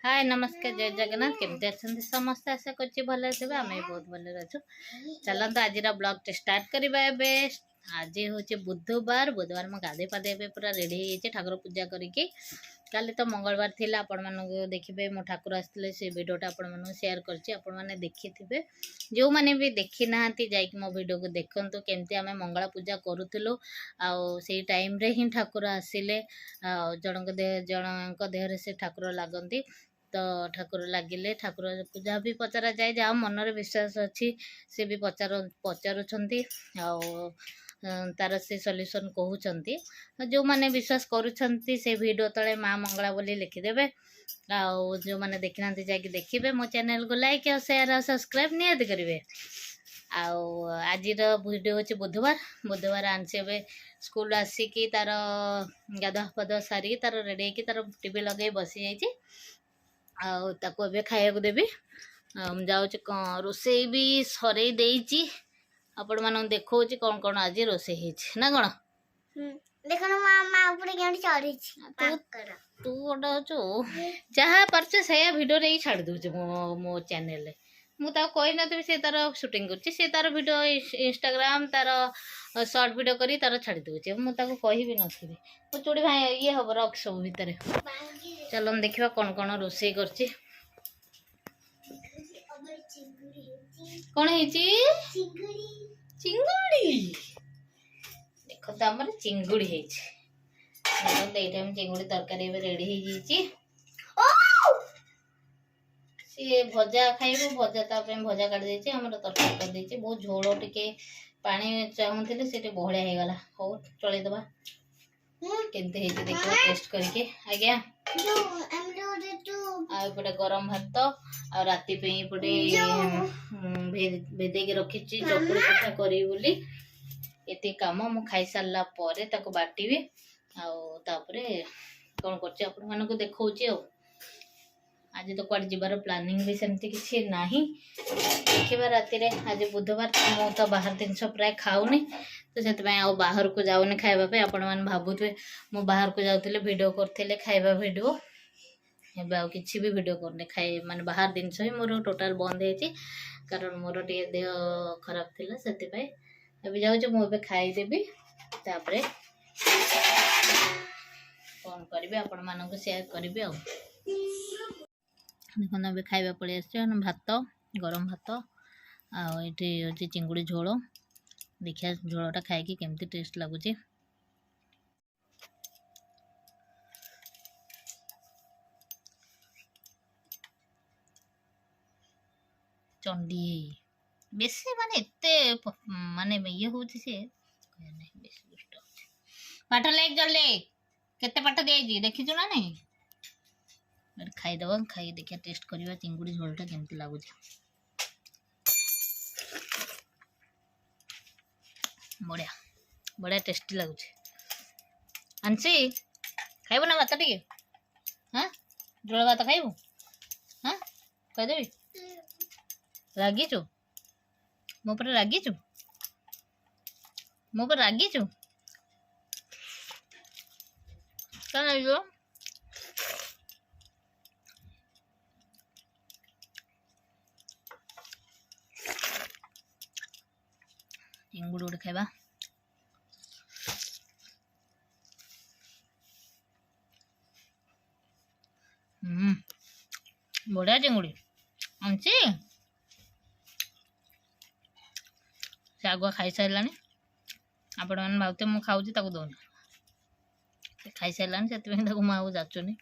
हाय नमस्कार जय जगन्नाथ केमती अच्छा समस्ते आशा कर भले थे आम बहुत भले अच्छु चलते आज ब्लॉग स्टार्ट करवा आज हूँ बुधवार बुधवार मैं गाधे पाधे पूरा रेडी हो ठाकुर पूजा करके काली तो मंगलवार थी आपण मानक देखिए मो ठाकुर आसते से भिडटा आपण सेयार कर देखी थे जो मैंने भी देखी ना जाकि मो भिड को देखु केमती आम मंगला पूजा करूँ से टाइम रे ही ठाकुर आसिले जन देहरे से ठाकुर लगती तो ठाकुर लगिले ठाकुर पूजा भी पचरा जाए जहाँ मनरे विश्वास अच्छी से भी पचारुंट तार से सल्यूशन कहते जो मैंने विश्वास करुँच से वीडियो तले माँ मंगला बोली लिखिदेवे जो मैंने देखी ना जाकि देखिए मो चैनल को लाइक और शेयर और सब्सक्राइब निहाती करेंगे आज वीडियो हूँ बुधवार बुधवार आंसी स्कूल आसिकी तार गाधुआ पाधुआ सारिकी तार रेडी होगी तार टीवी लगे बसी जाइए ताको ए खाया देवी जाऊँ रोसे भी सरई देती आपण मान देखो कौन कौन आज रोसे ना कौन तू गोटे हूँ जहाँ पार्च से भिडियो ही छाड़ दूचे मो चैनल मुझे कही नी से तार शूटिंग कर तार भिडियो इंस्टाग्राम तार शॉर्ट वीडियो करी तार छाड़ी दूचे मुझे कही भी नी मो चूड़ी भाई ये हम रख सब भितर चलो देखा कौन कौन रोसे कर कौन है चिंगुड़ी देख तो आम चिंगुड़ी है चिंगुड़ी तरकारी रेडी सी भजा खाइबो भजा भजा काट देछि हमर तरकारी कर देछि बहुत झोल टिके पानी चाहूले से बहलिया हो गला हो चले दबा केमते हे देखो टेस्ट करके आज्ञा आटे गरम भात आ राति पे पटे भेदे के रखी चकुड़ी पिठा करी बोली एते काम मु खाई सारला परे ताको बाटीबी आउे कौन कर आपण मानको देखौची आज तो कौन जीवार प्लानिंग भी सेमती किसी ना देखा राति आज बुधवार मु तो बाहर जिनस प्राय खाऊनी तो से बाहर को जाऊनी खावाई आपण मैंने भावुए मु बाहर को जाऊे भिड करते खाଇବା भिडियो एवं आ कि भी भिड करनी खाई माने बाहर जिनस ही मोर टोटाल बंद है कारण मोर टे देह खराब थी से जाऊँ मुझे खाईदेवी तापर कौन करी आपण मानक शेयर करी देखो अभी खाଇବା पड़े आस भात गरम भात आठी हूँ चिंगुड़ी झोल देखिए झोलटा खाई केमती टेस्ट लगुच चंडी बेसी माने एते माने ये हूँ से बेसी दुष्ट पाठ लेक जल्दी केते पाठ दे देखी ना नहीं खाईदब खाई देखिए टेस्ट करवा चिंगुड़ी झोलटा केमती लगुच बढ़िया बढ़िया टेस्टी लगुच आंसी खाइबो ना भात टे हाँ झोल भात खाइबो हाँ कहीदेवी रागिचु मो पर रागिचु मो पर रागिचु क्या लगे चिंगुड़ी गोटे खाइबा बढ़िया चिंगुड़ी आंची से आगुआ खाई सारा आपण मैंने भावते मुझे खाऊँ दौनी खाई सारा से मुझे जाचुनी